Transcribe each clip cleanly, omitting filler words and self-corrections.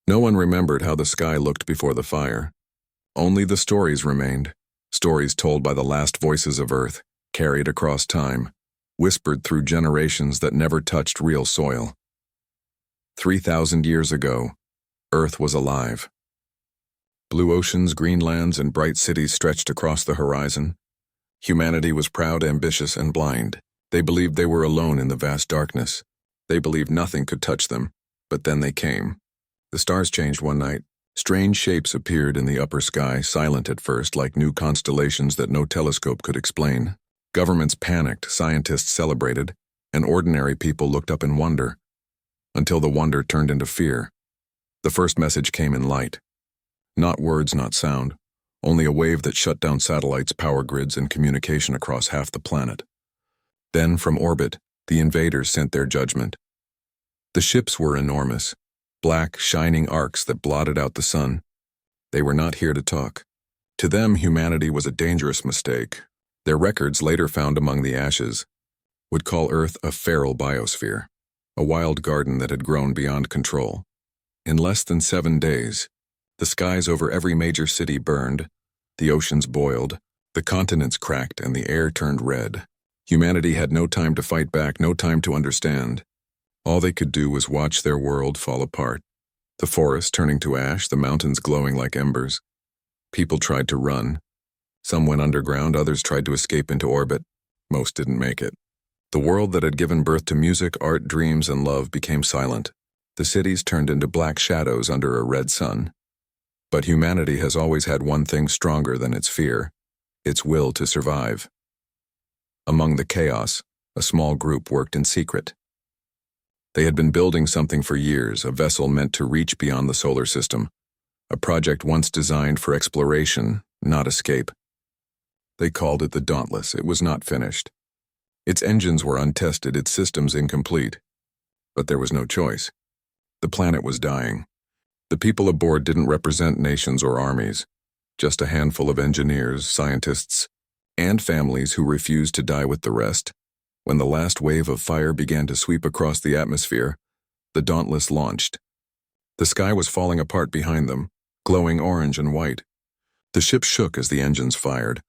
No one remembered how the sky looked before the fire. Only the stories remained, stories told by the last voices of Earth, carried across time, whispered through generations that never touched real soil. 3,000 years ago, Earth was alive. Blue oceans, green lands, and bright cities stretched across the horizon. Humanity was proud, ambitious, and blind. They believed they were alone in the vast darkness. They believed nothing could touch them, but then they came. The stars changed one night. Strange shapes appeared in the upper sky, silent at first, like new constellations that no telescope could explain. Governments panicked, scientists celebrated, and ordinary people looked up in wonder, until the wonder turned into fear. The first message came in light. Not words, not sound, only a wave that shut down satellites, power grids, and communication across half the planet. Then, from orbit, the invaders sent their judgment. The ships were enormous, black, shining arcs that blotted out the sun. They were not here to talk. To them, humanity was a dangerous mistake. Their records, later found among the ashes, would call Earth a feral biosphere, a wild garden that had grown beyond control. In less than 7 days, the skies over every major city burned, the oceans boiled, the continents cracked, and the air turned red. Humanity had no time to fight back, no time to understand. All they could do was watch their world fall apart. The forest turning to ash, the mountains glowing like embers. People tried to run. Some went underground, others tried to escape into orbit. Most didn't make it. The world that had given birth to music, art, dreams, and love became silent. The cities turned into black shadows under a red sun. But humanity has always had one thing stronger than its fear: its will to survive. Among the chaos, a small group worked in secret. They had been building something for years, a vessel meant to reach beyond the solar system, a project once designed for exploration, not escape. They called it the Dauntless. It was not finished. Its engines were untested, its systems incomplete. But there was no choice. The planet was dying. The people aboard didn't represent nations or armies, just a handful of engineers, scientists, and families who refused to die with the rest. When the last wave of fire began to sweep across the atmosphere, the Dauntless launched. The sky was falling apart behind them, glowing orange and white. The ship shook as the engines fired,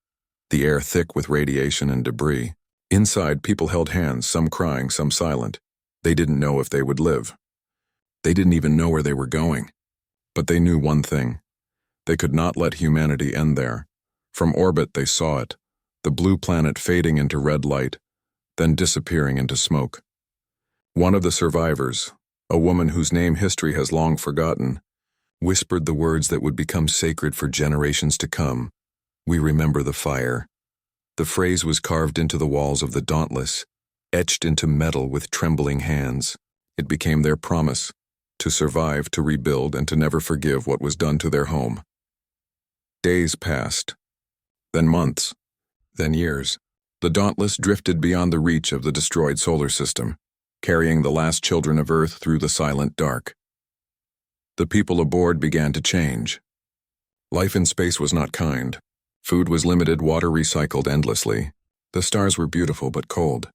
the air thick with radiation and debris. Inside, people held hands, some crying, some silent. They didn't know if they would live. They didn't even know where they were going. But they knew one thing. They could not let humanity end there. From orbit, they saw it, the blue planet fading into red light, then disappearing into smoke. One of the survivors, a woman whose name history has long forgotten, whispered the words that would become sacred for generations to come. "We remember the fire." The phrase was carved into the walls of the Dauntless, etched into metal with trembling hands. It became their promise, to survive, to rebuild, and to never forgive what was done to their home. Days passed, then months, then years. The Dauntless drifted beyond the reach of the destroyed solar system, carrying the last children of Earth through the silent dark. The people aboard began to change. Life in space was not kind. Food was limited, water recycled endlessly. The stars were beautiful but cold.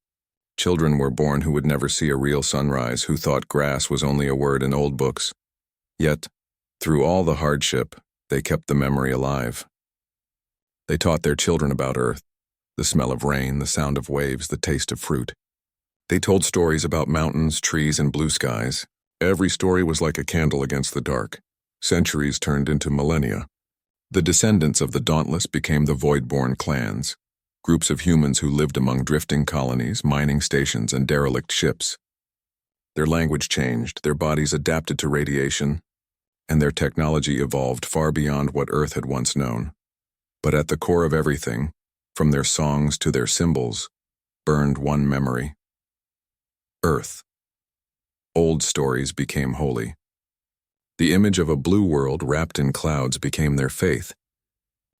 Children were born who would never see a real sunrise, who thought grass was only a word in old books. Yet, through all the hardship, they kept the memory alive. They taught their children about Earth, the smell of rain, the sound of waves, the taste of fruit. They told stories about mountains, trees, and blue skies. Every story was like a candle against the dark. Centuries turned into millennia. The descendants of the Dauntless became the Void-born clans, groups of humans who lived among drifting colonies, mining stations, and derelict ships. Their language changed, their bodies adapted to radiation, and their technology evolved far beyond what Earth had once known. But at the core of everything, from their songs to their symbols, burned one memory: Earth. Old stories became holy. The image of a blue world wrapped in clouds became their faith.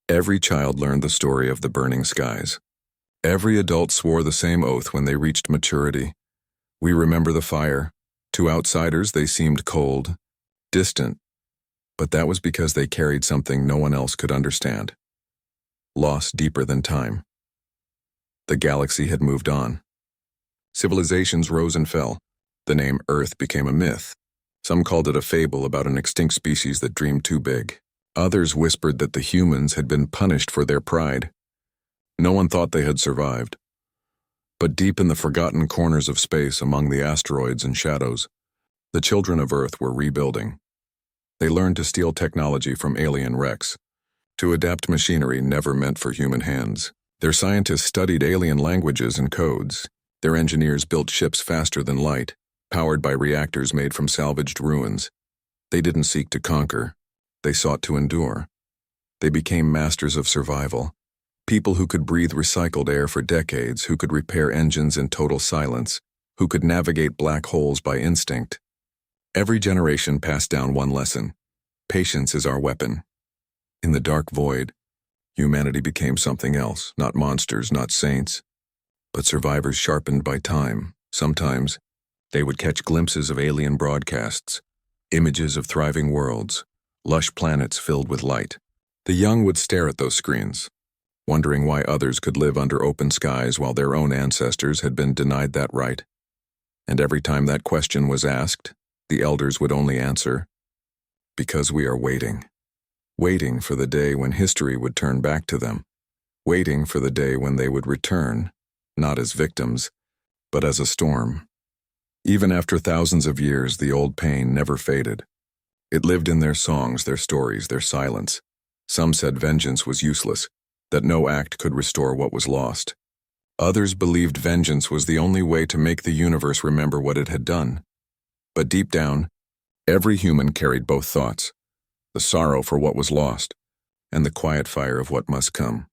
Every child learned the story of the burning skies. Every adult swore the same oath when they reached maturity. We remember the fire. To outsiders, they seemed cold, distant, but that was because they carried something no one else could understand. Loss deeper than time. The galaxy had moved on. Civilizations rose and fell. The name Earth became a myth. Some called it a fable about an extinct species that dreamed too big. Others whispered that the humans had been punished for their pride. No one thought they had survived. But deep in the forgotten corners of space among the asteroids and shadows, the children of Earth were rebuilding. They learned to steal technology from alien wrecks, to adapt machinery never meant for human hands. Their scientists studied alien languages and codes. Their engineers built ships faster than light, powered by reactors made from salvaged ruins. They didn't seek to conquer. They sought to endure. They became masters of survival. People who could breathe recycled air for decades, who could repair engines in total silence, who could navigate black holes by instinct. Every generation passed down one lesson. Patience is our weapon. In the dark void, humanity became something else, not monsters, not saints, but survivors sharpened by time. Sometimes, they would catch glimpses of alien broadcasts, images of thriving worlds, lush planets filled with light. The young would stare at those screens, wondering why others could live under open skies while their own ancestors had been denied that right. And every time that question was asked, the elders would only answer, "Because we are waiting. Waiting for the day when history would turn back to them. Waiting for the day when they would return, not as victims, but as a storm." Even after thousands of years, the old pain never faded. It lived in their songs, their stories, their silence. Some said vengeance was useless, that no act could restore what was lost. Others believed vengeance was the only way to make the universe remember what it had done. But deep down, every human carried both thoughts, the sorrow for what was lost, and the quiet fire of what must come.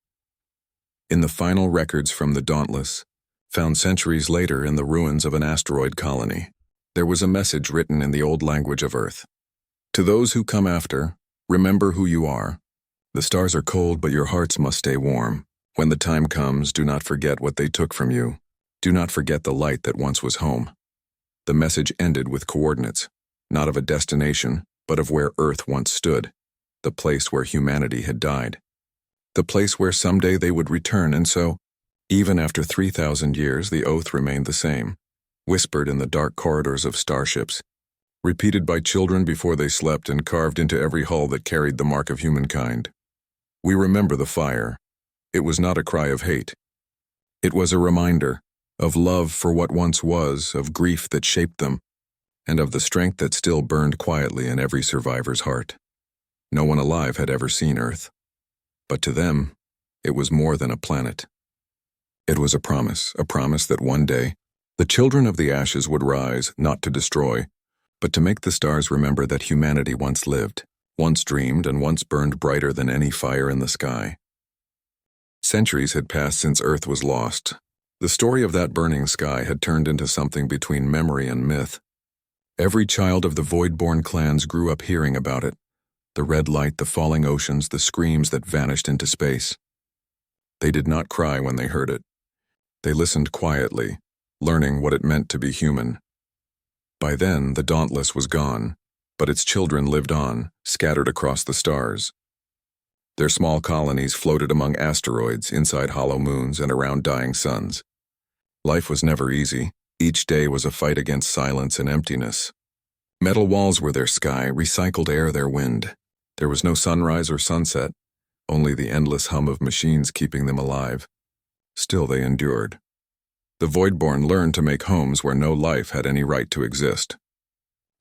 In the final records from the Dauntless, found centuries later in the ruins of an asteroid colony, there was a message written in the old language of Earth. To those who come after, remember who you are. The stars are cold, but your hearts must stay warm. When the time comes, do not forget what they took from you. Do not forget the light that once was home. The message ended with coordinates, not of a destination, but of where Earth once stood, the place where humanity had died. The place where someday they would return, and so, even after 3,000 years, the oath remained the same, whispered in the dark corridors of starships, repeated by children before they slept and carved into every hull that carried the mark of humankind. We remember the fire. It was not a cry of hate. It was a reminder of love for what once was, of grief that shaped them, and of the strength that still burned quietly in every survivor's heart. No one alive had ever seen Earth. But to them, it was more than a planet. It was a promise that one day, the children of the ashes would rise, not to destroy, but to make the stars remember that humanity once lived, once dreamed, and once burned brighter than any fire in the sky. Centuries had passed since Earth was lost. The story of that burning sky had turned into something between memory and myth. Every child of the void-born clans grew up hearing about it, the red light, the falling oceans, the screams that vanished into space. They did not cry when they heard it. They listened quietly, learning what it meant to be human. By then, the Dauntless was gone, but its children lived on, scattered across the stars. Their small colonies floated among asteroids, inside hollow moons, and around dying suns. Life was never easy. Each day was a fight against silence and emptiness. Metal walls were their sky, recycled air their wind. There was no sunrise or sunset, only the endless hum of machines keeping them alive. Still they endured. The Voidborn learned to make homes where no life had any right to exist.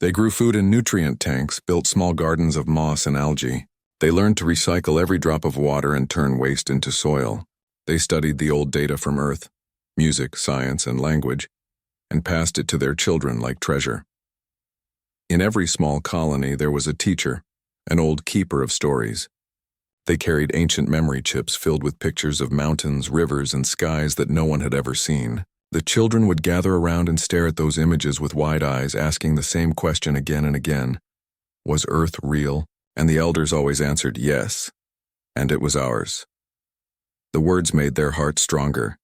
They grew food in nutrient tanks, built small gardens of moss and algae. They learned to recycle every drop of water and turn waste into soil. They studied the old data from Earth, music, science, and language, and passed it to their children like treasure. In every small colony there was a teacher, an old keeper of stories. They carried ancient memory chips filled with pictures of mountains, rivers, and skies that no one had ever seen. The children would gather around and stare at those images with wide eyes, asking the same question again and again. Was Earth real? And the elders always answered yes, and it was ours. The words made their hearts stronger.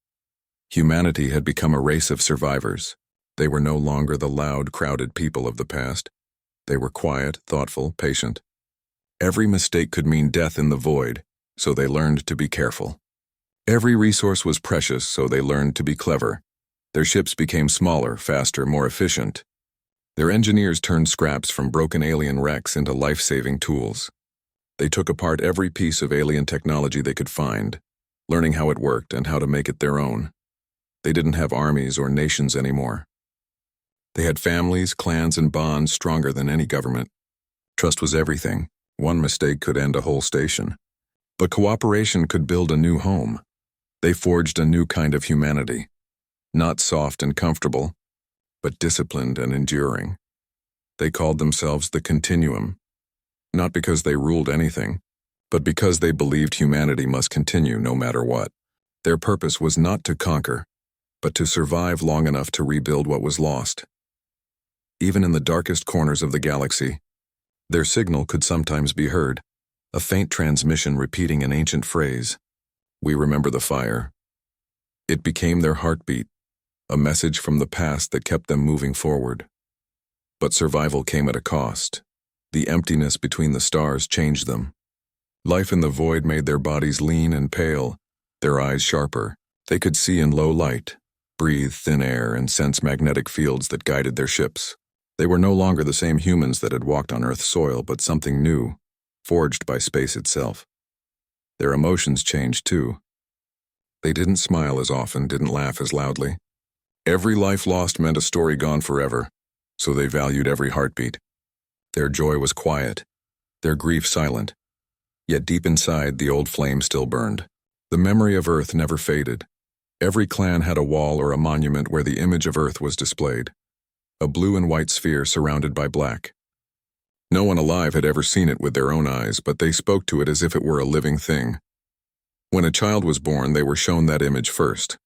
Humanity had become a race of survivors. They were no longer the loud, crowded people of the past. They were quiet, thoughtful, patient. Every mistake could mean death in the void, so they learned to be careful. Every resource was precious, so they learned to be clever. Their ships became smaller, faster, more efficient. Their engineers turned scraps from broken alien wrecks into life-saving tools. They took apart every piece of alien technology they could find, learning how it worked and how to make it their own. They didn't have armies or nations anymore. They had families, clans, and bonds stronger than any government. Trust was everything. One mistake could end a whole station. But cooperation could build a new home. They forged a new kind of humanity. Not soft and comfortable, but disciplined and enduring. They called themselves the Continuum, not because they ruled anything, but because they believed humanity must continue no matter what. Their purpose was not to conquer, but to survive long enough to rebuild what was lost. Even in the darkest corners of the galaxy, their signal could sometimes be heard, a faint transmission repeating an ancient phrase. We remember the fire. It became their heartbeat, a message from the past that kept them moving forward. But survival came at a cost. The emptiness between the stars changed them. Life in the void made their bodies lean and pale, their eyes sharper. They could see in low light, breathe thin air, and sense magnetic fields that guided their ships. They were no longer the same humans that had walked on Earth's soil, but something new, forged by space itself. Their emotions changed too. They didn't smile as often, didn't laugh as loudly. Every life lost meant a story gone forever, so they valued every heartbeat. Their joy was quiet, their grief silent, yet deep inside the old flame still burned. The memory of Earth never faded. Every clan had a wall or a monument where the image of Earth was displayed, a blue and white sphere surrounded by black. No one alive had ever seen it with their own eyes, but they spoke to it as if it were a living thing. When a child was born, they were shown that image first.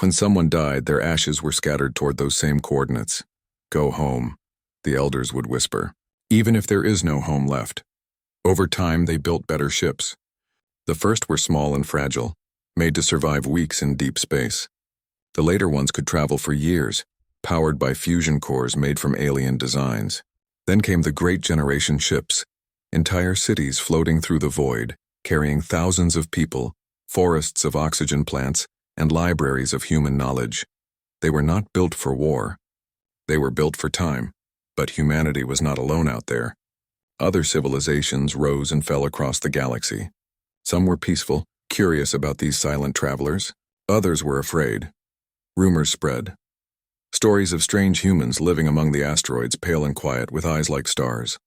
When someone died, their ashes were scattered toward those same coordinates. Go home, the elders would whisper, even if there is no home left. Over time, they built better ships. The first were small and fragile, made to survive weeks in deep space. The later ones could travel for years, powered by fusion cores made from alien designs. Then came the Great Generation ships, entire cities floating through the void, carrying thousands of people, forests of oxygen plants, and libraries of human knowledge. They were not built for war. They were built for time, but humanity was not alone out there. Other civilizations rose and fell across the galaxy. Some were peaceful, curious about these silent travelers. Others were afraid. Rumors spread. Stories of strange humans living among the asteroids, pale and quiet, with eyes like stars.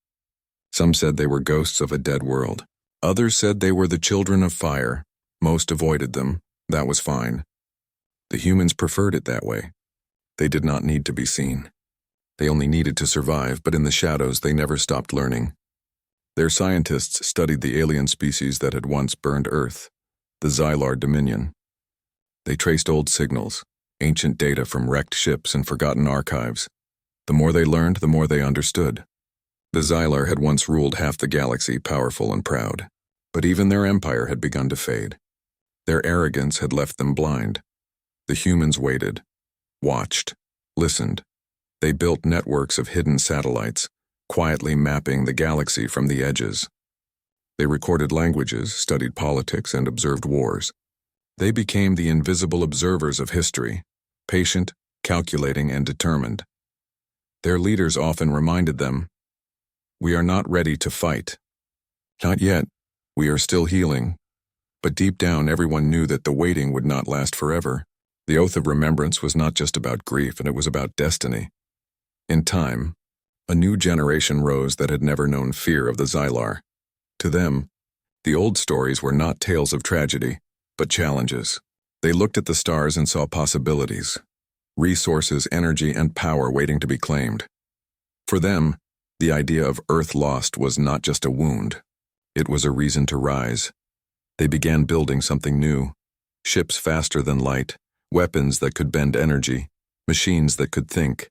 Some said they were ghosts of a dead world. Others said they were the children of fire. Most avoided them. That was fine. The humans preferred it that way. They did not need to be seen. They only needed to survive, but in the shadows they never stopped learning. Their scientists studied the alien species that had once burned Earth, the Xylar Dominion. They traced old signals, ancient data from wrecked ships and forgotten archives. The more they learned, the more they understood. The Xylar had once ruled half the galaxy, powerful and proud. But even their empire had begun to fade. Their arrogance had left them blind. The humans waited, watched, listened. They built networks of hidden satellites, quietly mapping the galaxy from the edges. They recorded languages, studied politics, and observed wars. They became the invisible observers of history, patient, calculating, and determined. Their leaders often reminded them, "We are not ready to fight. Not yet. We are still healing." But deep down, everyone knew that the waiting would not last forever. The oath of remembrance was not just about grief, and it was about destiny. In time, a new generation rose that had never known fear of the Xylar. To them, the old stories were not tales of tragedy, but challenges. They looked at the stars and saw possibilities, resources, energy, and power waiting to be claimed. For them, the idea of Earth lost was not just a wound. It was a reason to rise. They began building something new. Ships faster than light, weapons that could bend energy, machines that could think.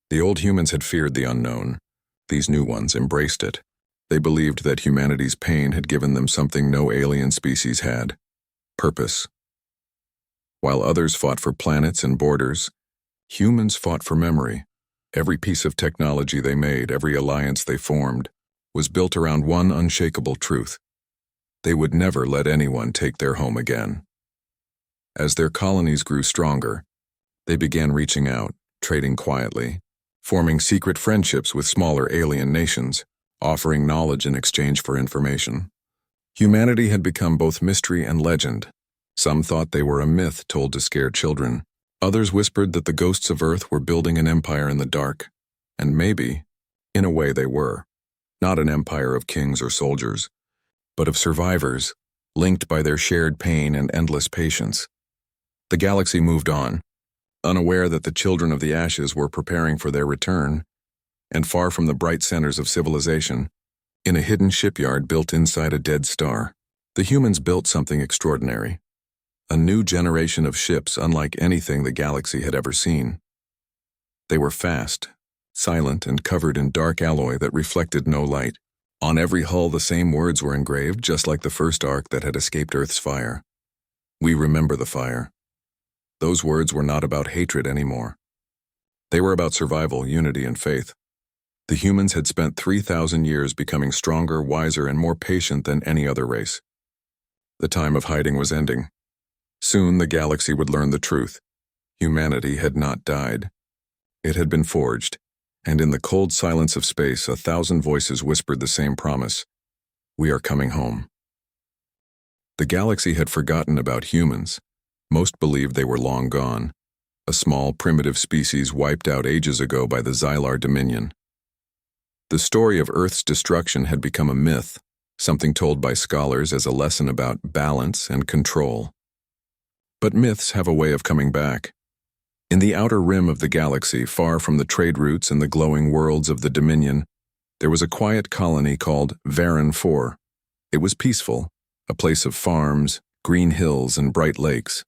The old humans had feared the unknown. These new ones embraced it. They believed that humanity's pain had given them something no alien species had: purpose. While others fought for planets and borders, humans fought for memory. Every piece of technology they made, every alliance they formed, was built around one unshakable truth: they would never let anyone take their home again. As their colonies grew stronger, they began reaching out, trading quietly, forming secret friendships with smaller alien nations, offering knowledge in exchange for information. Humanity had become both mystery and legend. Some thought they were a myth told to scare children. Others whispered that the ghosts of Earth were building an empire in the dark. And maybe, in a way they were. Not an empire of kings or soldiers, but of survivors, linked by their shared pain and endless patience. The galaxy moved on, unaware that the children of the ashes were preparing for their return, and far from the bright centers of civilization, in a hidden shipyard built inside a dead star, the humans built something extraordinary. A new generation of ships unlike anything the galaxy had ever seen. They were fast, silent, and covered in dark alloy that reflected no light. On every hull the same words were engraved, just like the first ark that had escaped Earth's fire. We remember the fire. Those words were not about hatred anymore. They were about survival, unity, and faith. The humans had spent 3,000 years becoming stronger, wiser, and more patient than any other race. The time of hiding was ending. Soon the galaxy would learn the truth. Humanity had not died. It had been forged, and in the cold silence of space 1,000 voices whispered the same promise. We are coming home. The galaxy had forgotten about humans. Most believed they were long gone, a small, primitive species wiped out ages ago by the Xylar Dominion. The story of Earth's destruction had become a myth, something told by scholars as a lesson about balance and control. But myths have a way of coming back. In the outer rim of the galaxy, far from the trade routes and the glowing worlds of the Dominion, there was a quiet colony called Varan 4. It was peaceful, a place of farms, green hills, and bright lakes.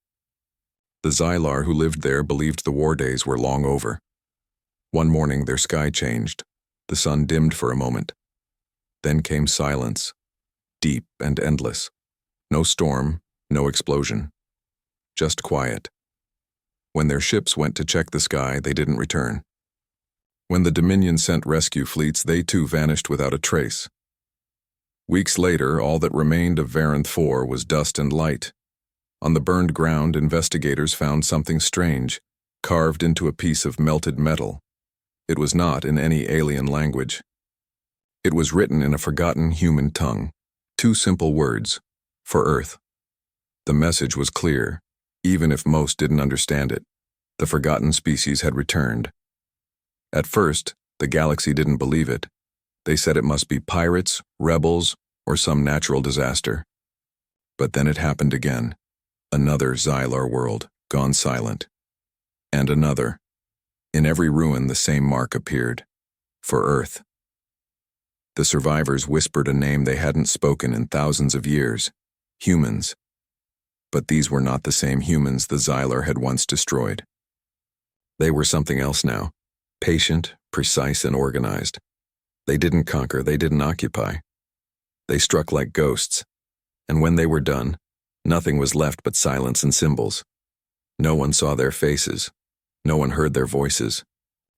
The Xylar who lived there believed the war days were long over. One morning their sky changed. The sun dimmed for a moment. Then came silence, deep and endless. No storm, no explosion. Just quiet. When their ships went to check the sky, they didn't return. When the Dominion sent rescue fleets, they too vanished without a trace. Weeks later, all that remained of Varan 4 was dust and light. On the burned ground, investigators found something strange, carved into a piece of melted metal. It was not in any alien language. It was written in a forgotten human tongue. 2 simple words, for Earth. The message was clear. Even if most didn't understand it, the forgotten species had returned. At first, the galaxy didn't believe it. They said it must be pirates, rebels, or some natural disaster. But then it happened again. Another Xylar world, gone silent. And another. In every ruin the same mark appeared. For Earth. The survivors whispered a name they hadn't spoken in thousands of years. Humans. But these were not the same humans the Xylar had once destroyed. They were something else now, patient, precise, and organized. They didn't conquer, they didn't occupy. They struck like ghosts, and when they were done, nothing was left but silence and symbols. No one saw their faces, no one heard their voices,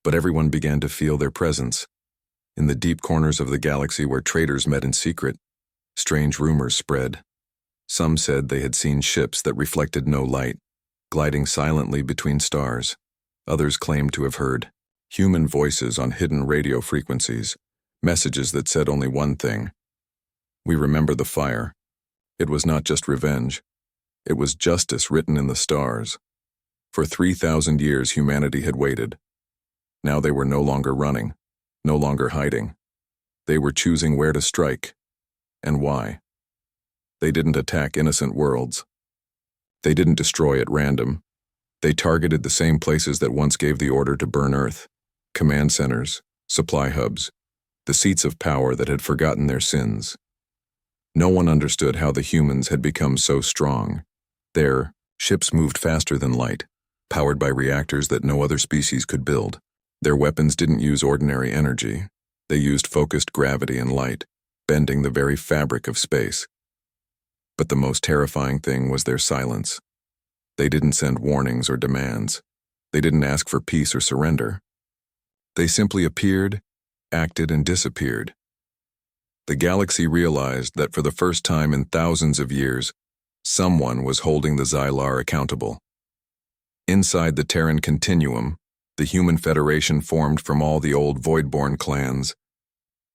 but everyone began to feel their presence. In the deep corners of the galaxy where traders met in secret, strange rumors spread. Some said they had seen ships that reflected no light, gliding silently between stars. Others claimed to have heard human voices on hidden radio frequencies, messages that said only one thing. We remember the fire. It was not just revenge. It was justice written in the stars. For 3,000 years humanity had waited. Now they were no longer running, no longer hiding. They were choosing where to strike, and why. They didn't attack innocent worlds. They didn't destroy at random. They targeted the same places that once gave the order to burn Earth, command centers, supply hubs, the seats of power that had forgotten their sins. No one understood how the humans had become so strong. Their ships moved faster than light, powered by reactors that no other species could build. Their weapons didn't use ordinary energy. They used focused gravity and light, bending the very fabric of space. But the most terrifying thing was their silence. They didn't send warnings or demands. They didn't ask for peace or surrender. They simply appeared, acted, and disappeared. The galaxy realized that for the first time in thousands of years, someone was holding the Xylar accountable. Inside the Terran continuum, The human federation formed from all the old Voidborn clans.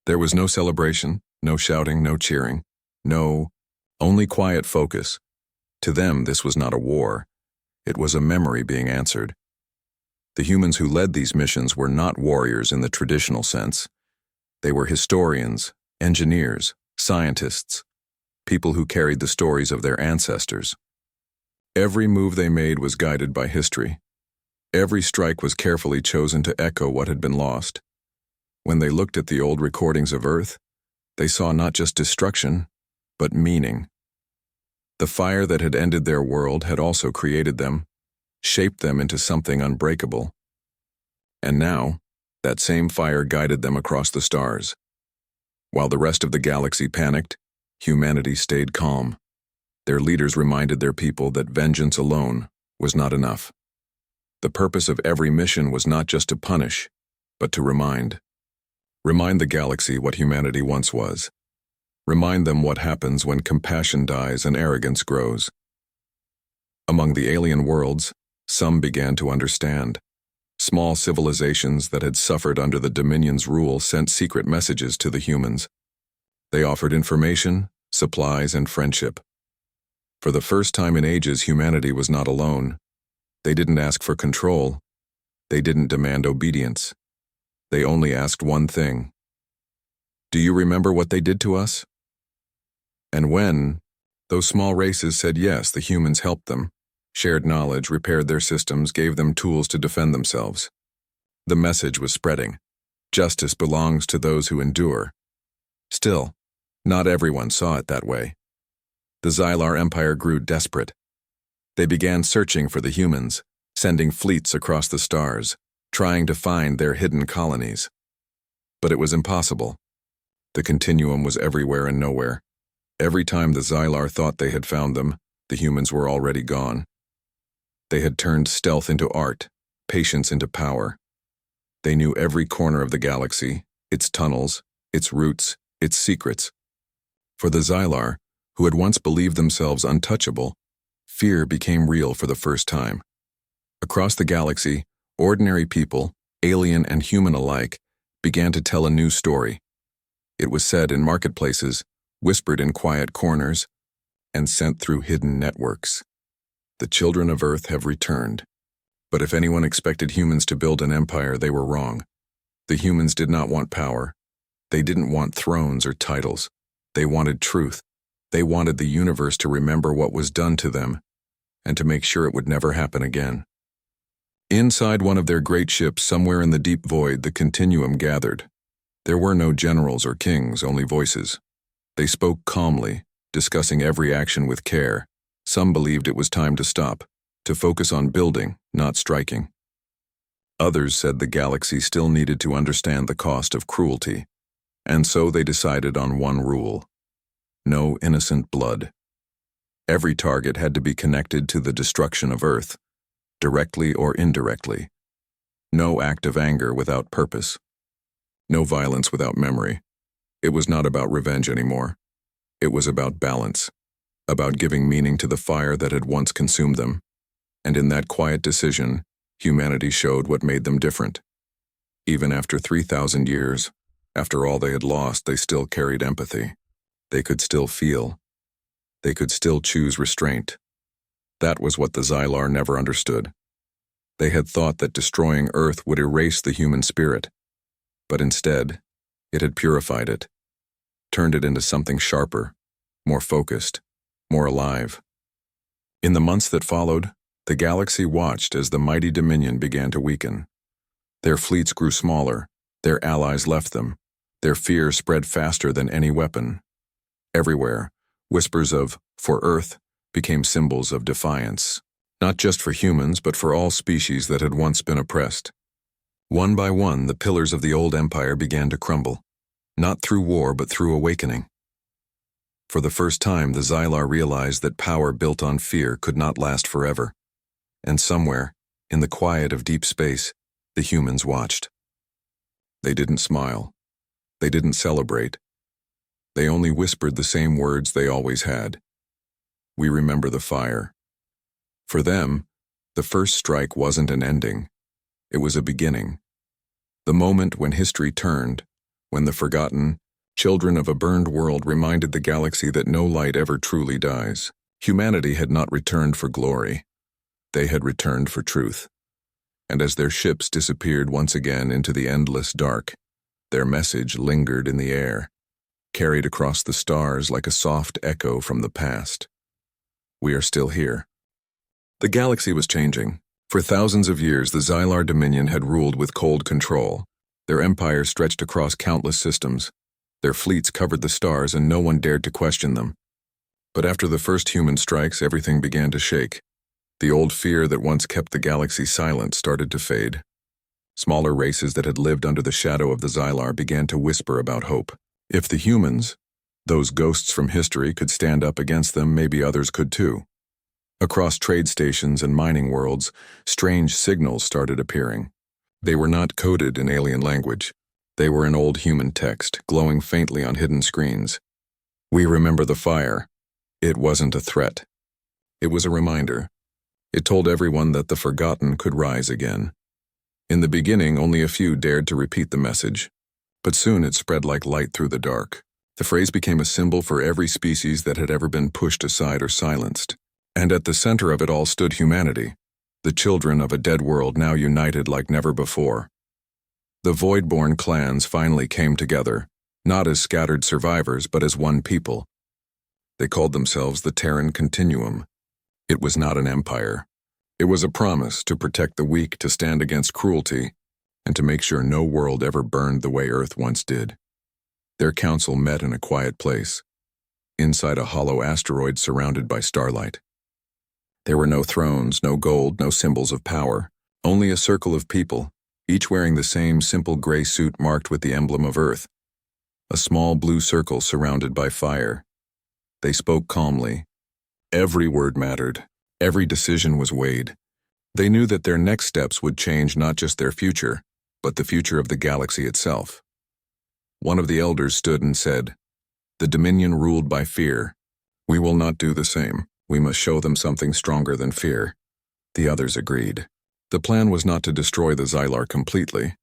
There was no celebration, no shouting, no cheering. No, only quiet focus. To them, this was not a war. It was a memory being answered. The humans who led these missions were not warriors in the traditional sense. They were historians, engineers, scientists, people who carried the stories of their ancestors. Every move they made was guided by history. Every strike was carefully chosen to echo what had been lost. When they looked at the old recordings of Earth, they saw not just destruction, but meaning. The fire that had ended their world had also created them, shaped them into something unbreakable. And now, that same fire guided them across the stars. While the rest of the galaxy panicked, humanity stayed calm. Their leaders reminded their people that vengeance alone was not enough. The purpose of every mission was not just to punish, but to remind. Remind the galaxy what humanity once was. Remind them what happens when compassion dies and arrogance grows. Among the alien worlds, some began to understand. Small civilizations that had suffered under the Dominion's rule sent secret messages to the humans. They offered information, supplies, and friendship. For the first time in ages, humanity was not alone. They didn't ask for control. They didn't demand obedience. They only asked one thing. Do you remember what they did to us? And when those small races said yes, the humans helped them, shared knowledge, repaired their systems, gave them tools to defend themselves. The message was spreading. Justice belongs to those who endure. Still, not everyone saw it that way. The Xylar Empire grew desperate. They began searching for the humans, sending fleets across the stars, trying to find their hidden colonies. But it was impossible. The continuum was everywhere and nowhere. Every time the Xylar thought they had found them, the humans were already gone. They had turned stealth into art, patience into power. They knew every corner of the galaxy, its tunnels, its routes, its secrets. For the Xylar, who had once believed themselves untouchable, fear became real for the first time. Across the galaxy, ordinary people, alien and human alike, began to tell a new story. It was said in marketplaces, whispered in quiet corners, and sent through hidden networks. The children of Earth have returned. But if anyone expected humans to build an empire, they were wrong. The humans did not want power. They didn't want thrones or titles. They wanted truth. They wanted the universe to remember what was done to them, and to make sure it would never happen again. Inside one of their great ships, somewhere in the deep void, the continuum gathered. There were no generals or kings, only voices. They spoke calmly, discussing every action with care. Some believed it was time to stop, to focus on building, not striking. Others said the galaxy still needed to understand the cost of cruelty, and so they decided on one rule: no innocent blood. Every target had to be connected to the destruction of Earth, directly or indirectly. No act of anger without purpose. No violence without memory. It was not about revenge anymore. It was about balance, about giving meaning to the fire that had once consumed them. And in that quiet decision, humanity showed what made them different. Even after 3,000 years, after all they had lost, they still carried empathy. They could still feel. They could still choose restraint. That was what the Xylar never understood. They had thought that destroying Earth would erase the human spirit, but instead, it had purified it, turned it into something sharper, more focused, more alive. In the months that followed, the galaxy watched as the mighty Dominion began to weaken. Their fleets grew smaller, their allies left them, their fear spread faster than any weapon. Everywhere, whispers of "for Earth" became symbols of defiance, not just for humans but for all species that had once been oppressed. One by one, the pillars of the old empire began to crumble, not through war but through awakening. For the first time, the Xylar realized that power built on fear could not last forever. And somewhere, in the quiet of deep space, the humans watched. They didn't smile. They didn't celebrate. They only whispered the same words they always had. We remember the fire. For them, the first strike wasn't an ending. It was a beginning. The moment when history turned, when the forgotten children of a burned world reminded the galaxy that no light ever truly dies. Humanity had not returned for glory. They had returned for truth. And as their ships disappeared once again into the endless dark, their message lingered in the air, carried across the stars like a soft echo from the past. We are still here. The galaxy was changing. For thousands of years, the Xylar Dominion had ruled with cold control. Their empire stretched across countless systems. Their fleets covered the stars, and no one dared to question them. But after the first human strikes, everything began to shake. The old fear that once kept the galaxy silent started to fade. Smaller races that had lived under the shadow of the Xylar began to whisper about hope. If the humans, those ghosts from history, could stand up against them, maybe others could too. Across trade stations and mining worlds, strange signals started appearing. They were not coded in alien language. They were in old human text, glowing faintly on hidden screens. We remember the fire. It wasn't a threat. It was a reminder. It told everyone that the forgotten could rise again. In the beginning, only a few dared to repeat the message, but soon it spread like light through the dark. The phrase became a symbol for every species that had ever been pushed aside or silenced. And at the center of it all stood humanity, the children of a dead world now united like never before. The Voidborn clans finally came together, not as scattered survivors, but as one people. They called themselves the Terran Continuum. It was not an empire. It was a promise to protect the weak, to stand against cruelty, and to make sure no world ever burned the way Earth once did. Their council met in a quiet place, inside a hollow asteroid surrounded by starlight. There were no thrones, no gold, no symbols of power, only a circle of people, each wearing the same simple gray suit marked with the emblem of Earth. A small blue circle surrounded by fire. They spoke calmly. Every word mattered. Every decision was weighed. They knew that their next steps would change not just their future, but the future of the galaxy itself. One of the elders stood and said, "The Dominion ruled by fear. We will not do the same. We must show them something stronger than fear." The others agreed. The plan was not to destroy the Xylar completely,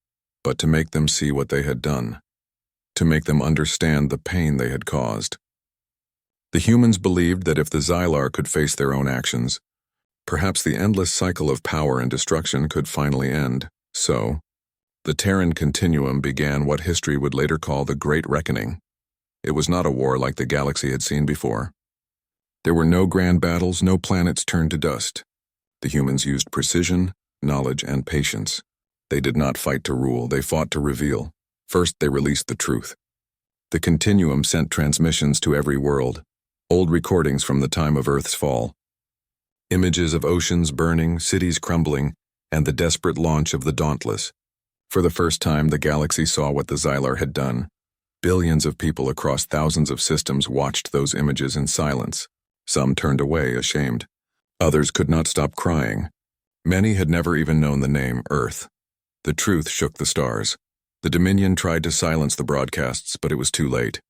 but to make them see what they had done, to make them understand the pain they had caused. The humans believed that if the Xylar could face their own actions, perhaps the endless cycle of power and destruction could finally end. So, the Terran Continuum began what history would later call the Great Reckoning. It was not a war like the galaxy had seen before. There were no grand battles, no planets turned to dust. The humans used precision, knowledge, and patience. They did not fight to rule, they fought to reveal. First, they released the truth. The Continuum sent transmissions to every world, old recordings from the time of Earth's fall. Images of oceans burning, cities crumbling, and the desperate launch of the Dauntless. For the first time, the galaxy saw what the Xylar had done. Billions of people across thousands of systems watched those images in silence. Some turned away, ashamed. Others could not stop crying. Many had never even known the name Earth. The truth shook the stars. The Dominion tried to silence the broadcasts, but it was too late.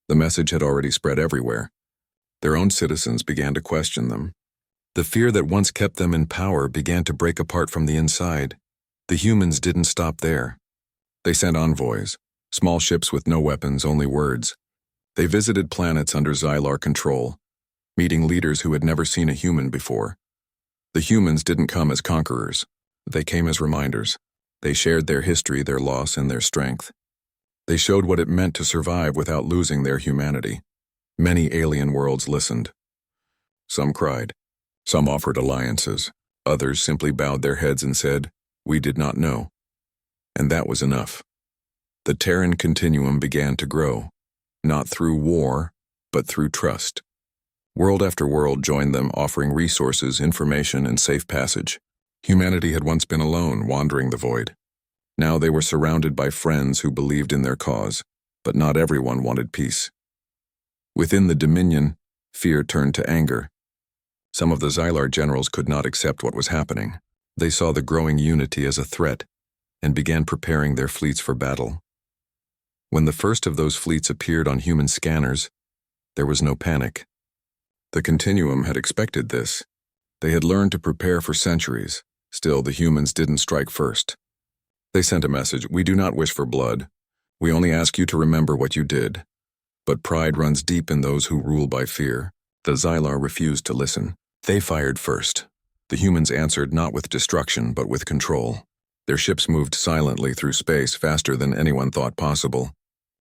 The message had already spread everywhere. Their own citizens began to question them. The fear that once kept them in power began to break apart from the inside. The humans didn't stop there. They sent envoys, small ships with no weapons, only words. They visited planets under Xylar control, meeting leaders who had never seen a human before. The humans didn't come as conquerors. They came as reminders. They shared their history, their loss, and their strength. They showed what it meant to survive without losing their humanity. Many alien worlds listened. Some cried. Some offered alliances. Others simply bowed their heads and said, "We did not know." And that was enough. The Terran Continuum began to grow, not through war, but through trust. World after world joined them, offering resources, information, and safe passage. Humanity had once been alone, wandering the void. Now they were surrounded by friends who believed in their cause, but not everyone wanted peace. Within the Dominion, fear turned to anger. Some of the Xylar generals could not accept what was happening. They saw the growing unity as a threat and began preparing their fleets for battle. When the first of those fleets appeared on human scanners, there was no panic. The Continuum had expected this. They had learned to prepare for centuries. Still, the humans didn't strike first. They sent a message: "We do not wish for blood. We only ask you to remember what you did." But pride runs deep in those who rule by fear. The Xylar refused to listen. They fired first. The humans answered not with destruction, but with control. Their ships moved silently through space, faster than anyone thought possible.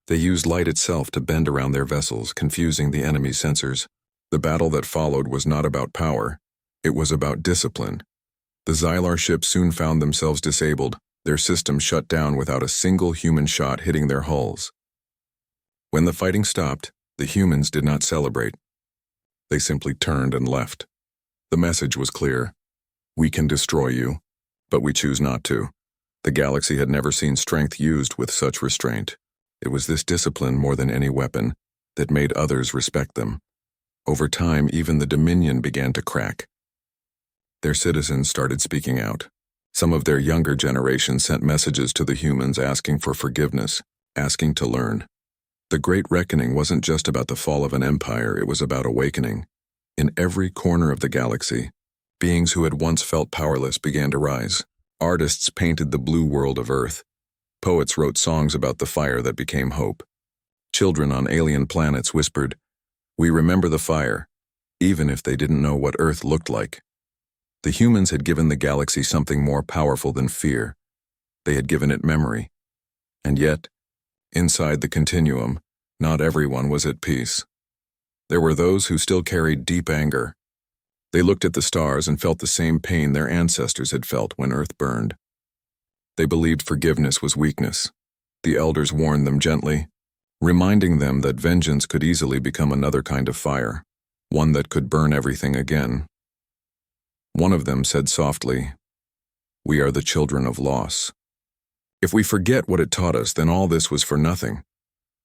They used light itself to bend around their vessels, confusing the enemy's sensors. The battle that followed was not about power. It was about discipline. The Xylar ships soon found themselves disabled, their systems shut down without a single human shot hitting their hulls. When the fighting stopped, the humans did not celebrate. They simply turned and left. The message was clear: we can destroy you, but we choose not to. The galaxy had never seen strength used with such restraint. It was this discipline, more than any weapon, that made others respect them. Over time, even the Dominion began to crack. Their citizens started speaking out. Some of their younger generation sent messages to the humans asking for forgiveness, asking to learn. The Great Reckoning wasn't just about the fall of an empire, it was about awakening. In every corner of the galaxy, beings who had once felt powerless began to rise. Artists painted the blue world of Earth. Poets wrote songs about the fire that became hope. Children on alien planets whispered, "We remember the fire," even if they didn't know what Earth looked like. The humans had given the galaxy something more powerful than fear. They had given it memory. And yet, inside the continuum, not everyone was at peace. There were those who still carried deep anger. They looked at the stars and felt the same pain their ancestors had felt when Earth burned. They believed forgiveness was weakness. The elders warned them gently, reminding them that vengeance could easily become another kind of fire, one that could burn everything again. One of them said softly, "We are the children of loss. If we forget what it taught us, then all this was for nothing."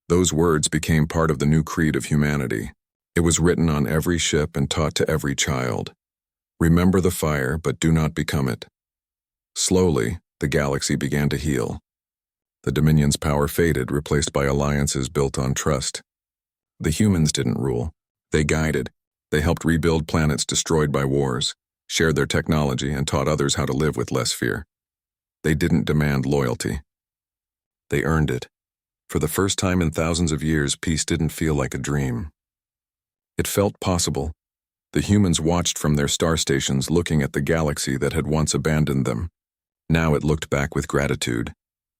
Those words became part of the new creed of humanity. It was written on every ship and taught to every child. Remember the fire, but do not become it. Slowly, the galaxy began to heal. The Dominion's power faded, replaced by alliances built on trust. The humans didn't rule. They guided. They helped rebuild planets destroyed by wars, shared their technology, and taught others how to live with less fear. They didn't demand loyalty. They earned it. For the first time in thousands of years, peace didn't feel like a dream. It felt possible. The humans watched from their star stations, looking at the galaxy that had once abandoned them. Now it looked back with gratitude,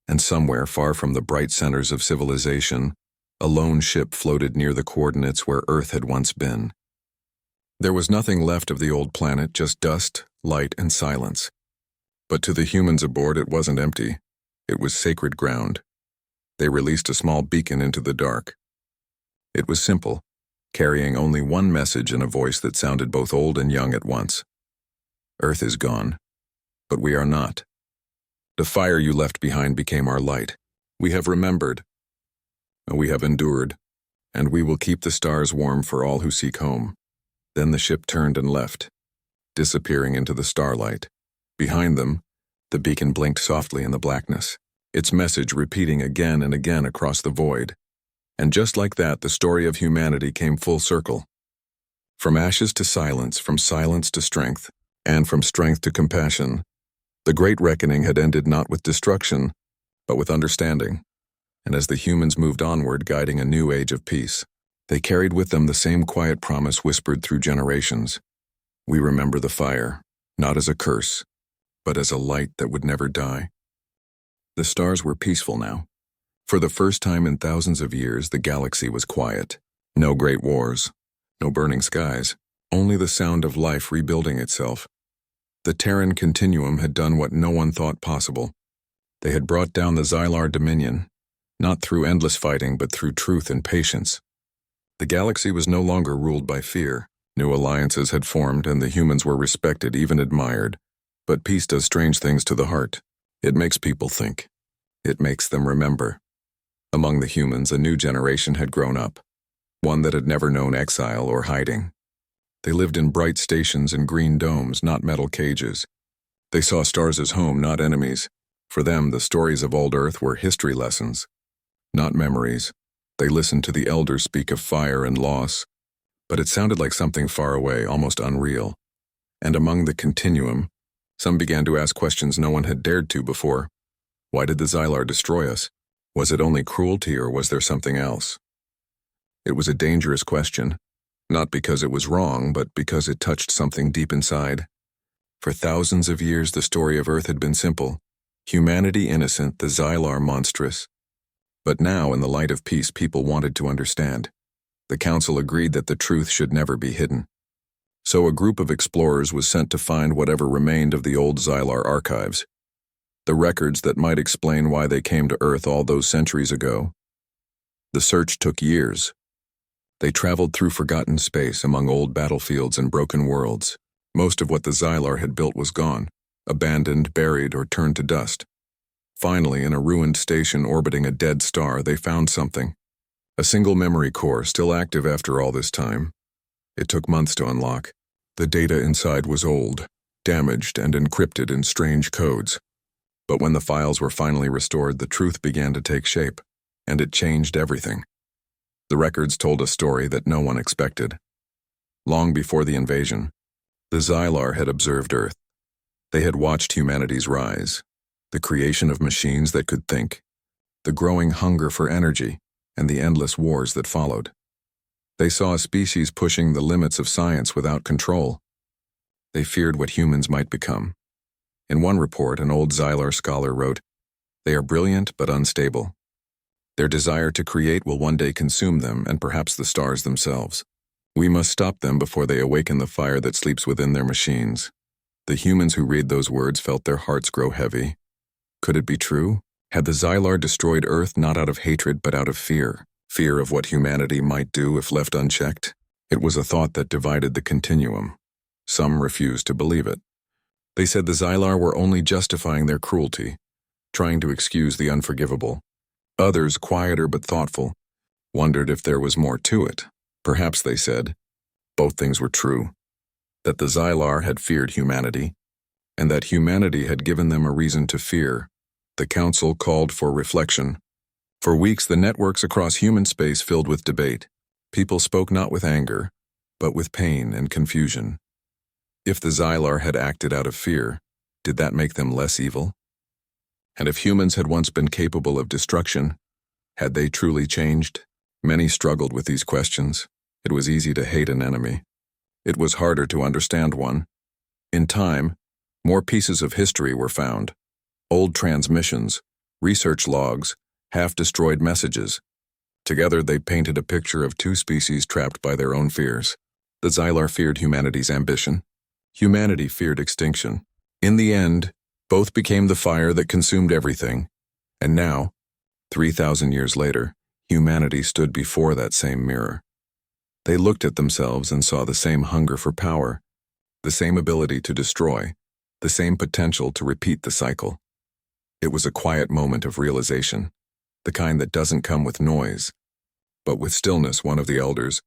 and somewhere far from the bright centers of civilization, a lone ship floated near the coordinates where Earth had once been. There was nothing left of the old planet, just dust, light, and silence. But to the humans aboard, it wasn't empty. It was sacred ground. They released a small beacon into the dark. It was simple, carrying only one message in a voice that sounded both old and young at once. Earth is gone, but we are not. The fire you left behind became our light. We have remembered. We have endured, and we will keep the stars warm for all who seek home. Then the ship turned and left, disappearing into the starlight. Behind them, the beacon blinked softly in the blackness, its message repeating again and again across the void. And just like that, the story of humanity came full circle. From ashes to silence, from silence to strength, and from strength to compassion, the Great Reckoning had ended not with destruction, but with understanding. And as the humans moved onward, guiding a new age of peace, they carried with them the same quiet promise whispered through generations. We remember the fire, not as a curse, but as a light that would never die. The stars were peaceful now. For the first time in thousands of years, the galaxy was quiet. No great wars, no burning skies, only the sound of life rebuilding itself. The Terran continuum had done what no one thought possible. They had brought down the Xylar Dominion, not through endless fighting, but through truth and patience. The galaxy was no longer ruled by fear. New alliances had formed, and the humans were respected, even admired. But peace does strange things to the heart. It makes people think. It makes them remember. Among the humans, a new generation had grown up, one that had never known exile or hiding. They lived in bright stations and green domes, not metal cages. They saw stars as home, not enemies. For them, the stories of old Earth were history lessons, not memories. They listened to the elders speak of fire and loss, but it sounded like something far away, almost unreal. And among the continuum, Some began to ask questions no one had dared to before. Why did the Xylar destroy us? Was it only cruelty or was there something else? It was a dangerous question, not because it was wrong, but because it touched something deep inside. For thousands of years, the story of Earth had been simple. Humanity innocent, the Xylar monstrous. But now, in the light of peace, people wanted to understand. The council agreed that the truth should never be hidden. So a group of explorers was sent to find whatever remained of the old Xylar archives, the records that might explain why they came to Earth all those centuries ago. The search took years. They traveled through forgotten space among old battlefields and broken worlds. Most of what the Xylar had built was gone, abandoned, buried, or turned to dust. Finally, in a ruined station orbiting a dead star, they found something. A single memory core, still active after all this time. It took months to unlock. The data inside was old, damaged, and encrypted in strange codes. But when the files were finally restored, the truth began to take shape, and it changed everything. The records told a story that no one expected. Long before the invasion, the Xylar had observed Earth. They had watched humanity's rise, the creation of machines that could think, the growing hunger for energy, and the endless wars that followed. They saw a species pushing the limits of science without control. They feared what humans might become. In one report, an old Xylar scholar wrote, "They are brilliant but unstable. Their desire to create will one day consume them and perhaps the stars themselves. We must stop them before they awaken the fire that sleeps within their machines." The humans who read those words felt their hearts grow heavy. Could it be true? Had the Xylar destroyed Earth not out of hatred but out of fear? Fear of what humanity might do if left unchecked? It was a thought that divided the continuum. Some refused to believe it. They said the Xylar were only justifying their cruelty, trying to excuse the unforgivable. Others, quieter but thoughtful, wondered if there was more to it. Perhaps, they said, both things were true. That the Xylar had feared humanity, and that humanity had given them a reason to fear. The council called for reflection. For weeks, the networks across human space filled with debate. People spoke not with anger, but with pain and confusion. If the Xylar had acted out of fear, did that make them less evil? And if humans had once been capable of destruction, had they truly changed? Many struggled with these questions. It was easy to hate an enemy. It was harder to understand one. In time, more pieces of history were found. Old transmissions, research logs, half-destroyed messages. Together they painted a picture of two species trapped by their own fears. The Xylar feared humanity's ambition. Humanity feared extinction. In the end, both became the fire that consumed everything. And now, 3,000 years later, humanity stood before that same mirror. They looked at themselves and saw the same hunger for power, the same ability to destroy, the same potential to repeat the cycle. It was a quiet moment of realization, the kind that doesn't come with noise, but with stillness. One of the elders,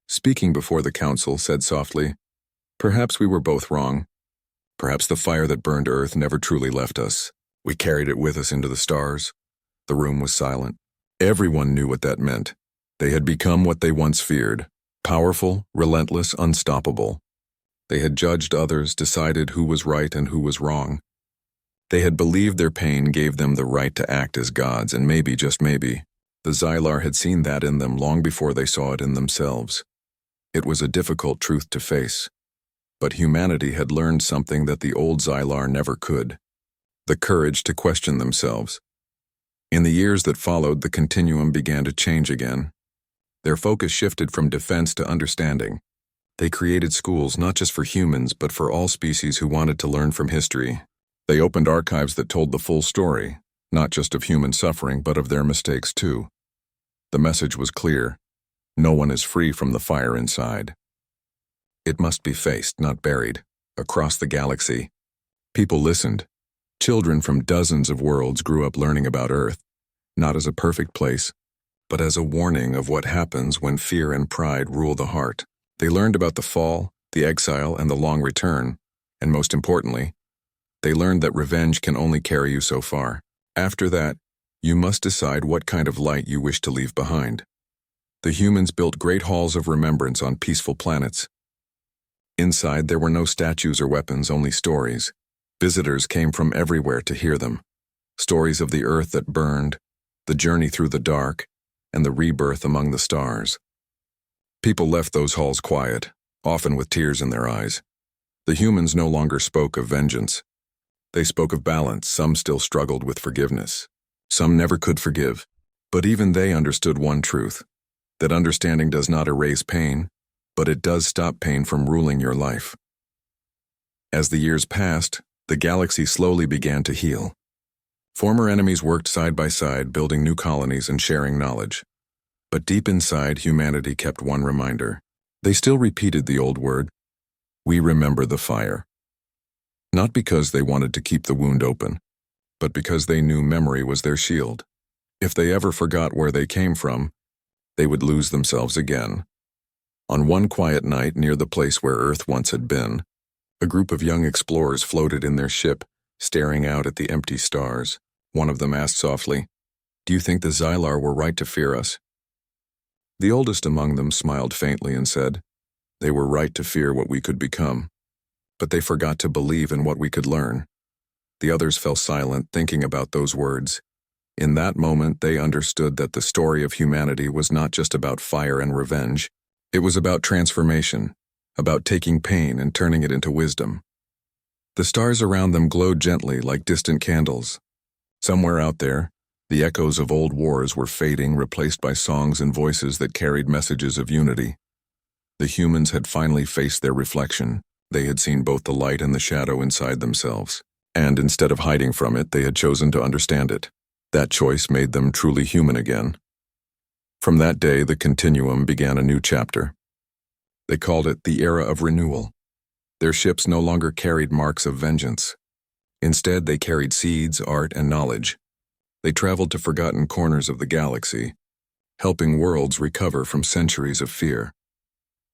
speaking before the council, said softly, "Perhaps we were both wrong. Perhaps the fire that burned Earth never truly left us. We carried it with us into the stars." The room was silent. Everyone knew what that meant. They had become what they once feared, powerful, relentless, unstoppable. They had judged others, decided who was right and who was wrong. They had believed their pain gave them the right to act as gods, and maybe, just maybe, the Xylar had seen that in them long before they saw it in themselves. It was a difficult truth to face. But humanity had learned something that the old Xylar never could: the courage to question themselves. In the years that followed, the continuum began to change again. Their focus shifted from defense to understanding. They created schools not just for humans, but for all species who wanted to learn from history. They opened archives that told the full story, not just of human suffering, but of their mistakes too. The message was clear: no one is free from the fire inside. It must be faced, not buried. Across the galaxy, people listened. Children from dozens of worlds grew up learning about Earth, not as a perfect place, but as a warning of what happens when fear and pride rule the heart. They learned about the fall, the exile, and the long return, and most importantly, they learned that revenge can only carry you so far. After that, you must decide what kind of light you wish to leave behind. The humans built great halls of remembrance on peaceful planets. Inside, there were no statues or weapons, only stories. Visitors came from everywhere to hear them. Stories of the earth that burned, the journey through the dark, and the rebirth among the stars. People left those halls quiet, often with tears in their eyes. The humans no longer spoke of vengeance. They spoke of balance. Some still struggled with forgiveness. Some never could forgive. But even they understood one truth, that understanding does not erase pain, but it does stop pain from ruling your life. As the years passed, the galaxy slowly began to heal. Former enemies worked side by side, building new colonies and sharing knowledge. But deep inside, humanity kept one reminder. They still repeated the old word, "We remember the fire." Not because they wanted to keep the wound open, but because they knew memory was their shield. If they ever forgot where they came from, they would lose themselves again. On one quiet night near the place where Earth once had been, a group of young explorers floated in their ship, staring out at the empty stars. One of them asked softly, "Do you think the Xylar were right to fear us?" The oldest among them smiled faintly and said, "They were right to fear what we could become, but they forgot to believe in what we could learn." The others fell silent, thinking about those words. In that moment, they understood that the story of humanity was not just about fire and revenge. It was about transformation, about taking pain and turning it into wisdom. The stars around them glowed gently like distant candles. Somewhere out there, the echoes of old wars were fading, replaced by songs and voices that carried messages of unity. The humans had finally faced their reflection. They had seen both the light and the shadow inside themselves. And instead of hiding from it, they had chosen to understand it. That choice made them truly human again. From that day, the Continuum began a new chapter. They called it the Era of Renewal. Their ships no longer carried marks of vengeance. Instead, they carried seeds, art, and knowledge. They traveled to forgotten corners of the galaxy, helping worlds recover from centuries of fear.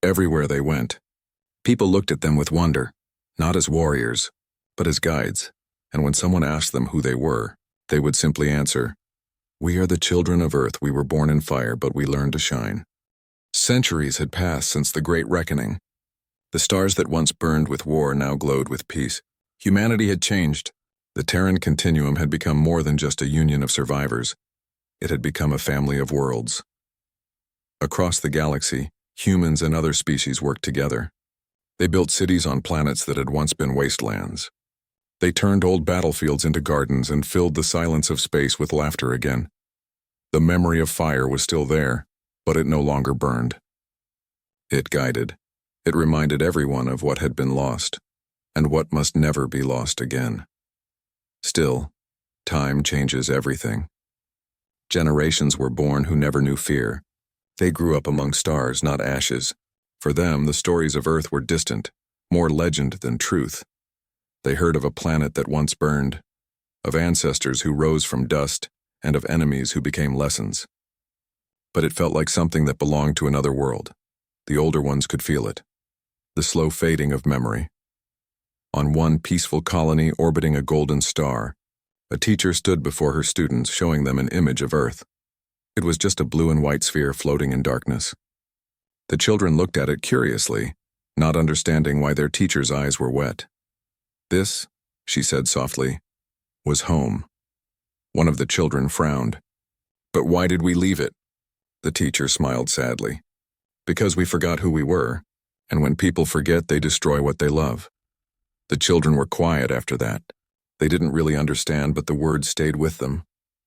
Everywhere they went, people looked at them with wonder, not as warriors, but as guides, and when someone asked them who they were, they would simply answer, "We are the children of Earth. We were born in fire, but we learned to shine." Centuries had passed since the Great Reckoning. The stars that once burned with war now glowed with peace. Humanity had changed. The Terran Continuum had become more than just a union of survivors. It had become a family of worlds. Across the galaxy, humans and other species worked together. They built cities on planets that had once been wastelands. They turned old battlefields into gardens and filled the silence of space with laughter again. The memory of fire was still there, but it no longer burned. It guided. It reminded everyone of what had been lost, and what must never be lost again. Still, time changes everything. Generations were born who never knew fear. They grew up among stars, not ashes. For them, the stories of Earth were distant, more legend than truth. They heard of a planet that once burned, of ancestors who rose from dust, and of enemies who became lessons. But it felt like something that belonged to another world. The older ones could feel it. The slow fading of memory. On one peaceful colony orbiting a golden star, a teacher stood before her students, showing them an image of Earth. It was just a blue and white sphere floating in darkness. The children looked at it curiously, not understanding why their teacher's eyes were wet. "This," she said softly, "was home." One of the children frowned. "But why did we leave it?" The teacher smiled sadly. "Because we forgot who we were, and when people forget, they destroy what they love." The children were quiet after that. They didn't really understand, but the words stayed with them.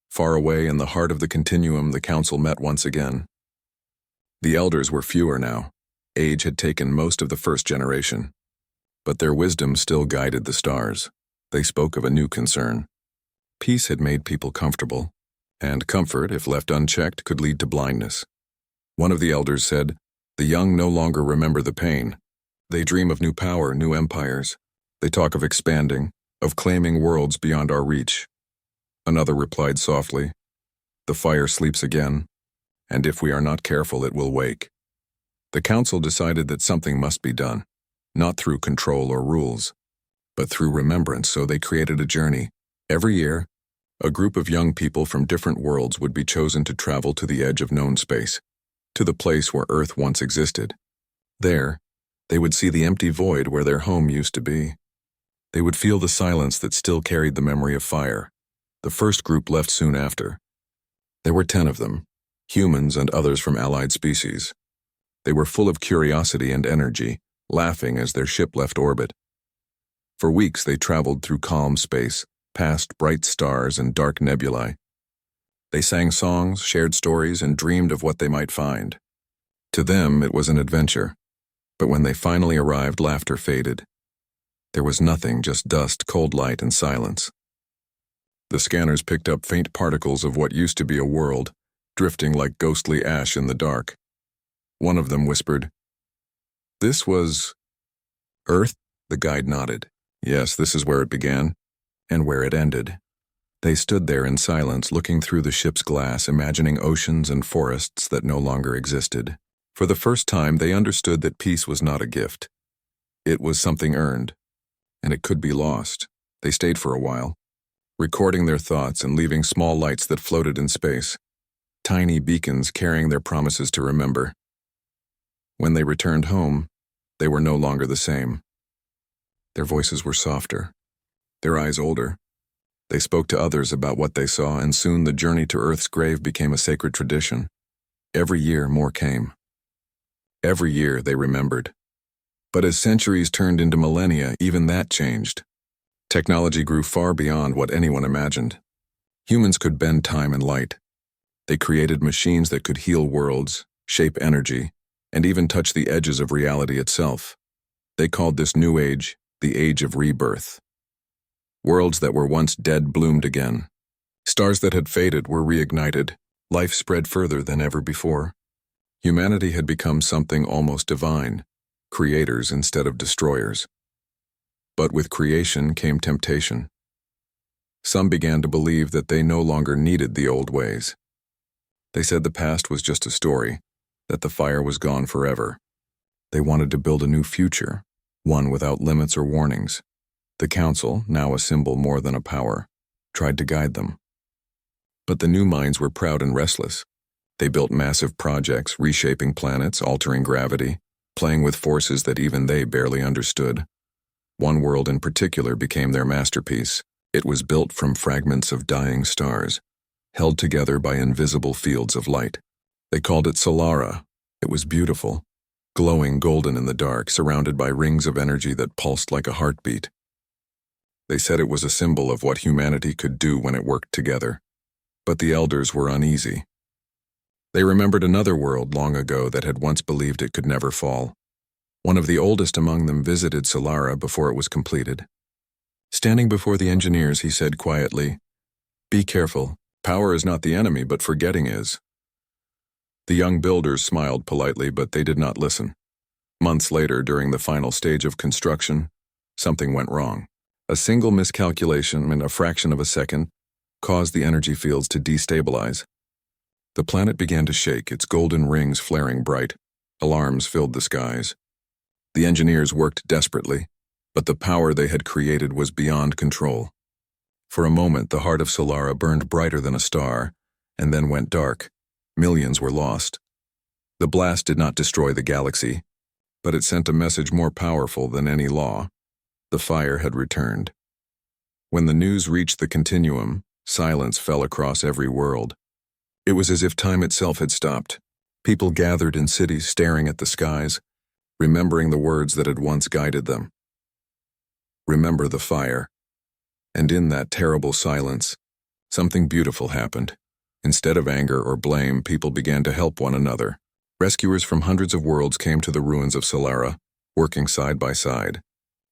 Far away in the heart of the Continuum, the council met once again. The elders were fewer now. Age had taken most of the first generation. But their wisdom still guided the stars. They spoke of a new concern. Peace had made people comfortable, and comfort, if left unchecked, could lead to blindness. One of the elders said, "The young no longer remember the pain. They dream of new power, new empires. They talk of expanding, of claiming worlds beyond our reach." Another replied softly, "The fire sleeps again, and if we are not careful, it will wake." The council decided that something must be done, not through control or rules, but through remembrance, so they created a journey. Every year, a group of young people from different worlds would be chosen to travel to the edge of known space, to the place where Earth once existed. There, they would see the empty void where their home used to be. They would feel the silence that still carried the memory of fire. The first group left soon after. There were 10 of them, humans and others from allied species. They were full of curiosity and energy, laughing as their ship left orbit. For weeks they traveled through calm space, past bright stars and dark nebulae. They sang songs, shared stories, and dreamed of what they might find. To them, it was an adventure. But when they finally arrived, laughter faded. There was nothing, just dust, cold light, and silence. The scanners picked up faint particles of what used to be a world, drifting like ghostly ash in the dark. One of them whispered, "This was Earth?" The guide nodded. Yes, this is where it began, and where it ended. They stood there in silence, looking through the ship's glass, imagining oceans and forests that no longer existed. For the first time, they understood that peace was not a gift. It was something earned, and it could be lost. They stayed for a while, recording their thoughts and leaving small lights that floated in space, tiny beacons carrying their promises to remember. When they returned home, they were no longer the same. Their voices were softer, their eyes older. They spoke to others about what they saw, and soon the journey to Earth's grave became a sacred tradition. Every year, more came. Every year, they remembered. But as centuries turned into millennia, even that changed. Technology grew far beyond what anyone imagined. Humans could bend time and light. They created machines that could heal worlds, shape energy, and even touch the edges of reality itself. They called this new age the Age of Rebirth. Worlds that were once dead bloomed again. Stars that had faded were reignited. Life spread further than ever before. Humanity had become something almost divine, creators instead of destroyers. But with creation came temptation. Some began to believe that they no longer needed the old ways. They said the past was just a story, that the fire was gone forever. They wanted to build a new future, one without limits or warnings. The council, now a symbol more than a power, tried to guide them. But the new minds were proud and restless. They built massive projects, reshaping planets, altering gravity, playing with forces that even they barely understood. One world in particular became their masterpiece. It was built from fragments of dying stars, held together by invisible fields of light. They called it Solara. It was beautiful, glowing golden in the dark, surrounded by rings of energy that pulsed like a heartbeat. They said it was a symbol of what humanity could do when it worked together. But the elders were uneasy. They remembered another world long ago that had once believed it could never fall. One of the oldest among them visited Solara before it was completed. Standing before the engineers, he said quietly, "Be careful. Power is not the enemy, but forgetting is." The young builders smiled politely, but they did not listen. Months later, during the final stage of construction, something went wrong. A single miscalculation in a fraction of a second caused the energy fields to destabilize. The planet began to shake, its golden rings flaring bright. Alarms filled the skies. The engineers worked desperately, but the power they had created was beyond control. For a moment, the heart of Solara burned brighter than a star, and then went dark. Millions were lost. The blast did not destroy the galaxy, but it sent a message more powerful than any law. The fire had returned. When the news reached the continuum, silence fell across every world. It was as if time itself had stopped. People gathered in cities staring at the skies, remembering the words that had once guided them. Remember the fire. And in that terrible silence, something beautiful happened. Instead of anger or blame, people began to help one another. Rescuers from hundreds of worlds came to the ruins of Solara, working side by side.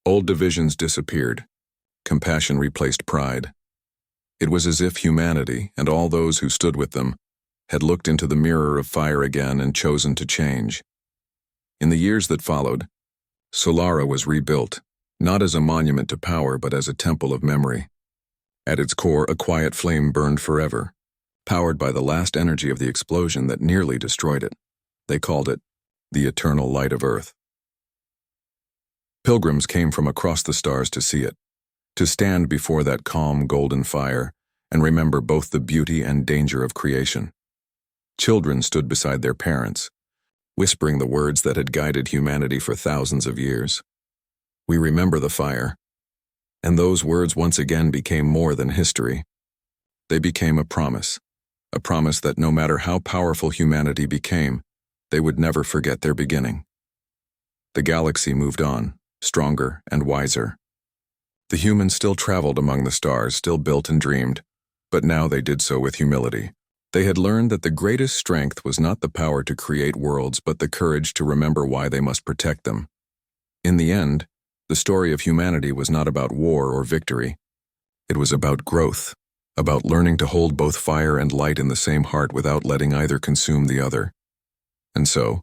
Old divisions disappeared. Compassion replaced pride. It was as if humanity, and all those who stood with them, had looked into the mirror of fire again and chosen to change. In the years that followed, Solara was rebuilt, not as a monument to power but as a temple of memory. At its core, a quiet flame burned forever, powered by the last energy of the explosion that nearly destroyed it. They called it the eternal light of Earth. Pilgrims came from across the stars to see it, to stand before that calm golden fire and remember both the beauty and danger of creation. Children stood beside their parents, whispering the words that had guided humanity for thousands of years. We remember the fire, And those words once again became more than history. They became a promise that no matter how powerful humanity became, they would never forget their beginning. The galaxy moved on, stronger and wiser. The humans still traveled among the stars, still built and dreamed, but now they did so with humility. They had learned that the greatest strength was not the power to create worlds, but the courage to remember why they must protect them. In the end, the story of humanity was not about war or victory. It was about growth, about learning to hold both fire and light in the same heart without letting either consume the other. And so,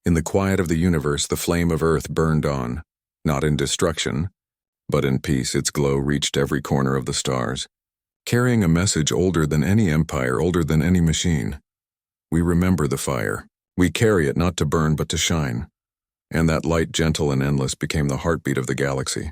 in the quiet of the universe, the flame of Earth burned on, not in destruction, but in peace. Its glow reached every corner of the stars, carrying a message older than any empire, older than any machine. We remember the fire. We carry it not to burn but to shine. And that light, gentle and endless, became the heartbeat of the galaxy.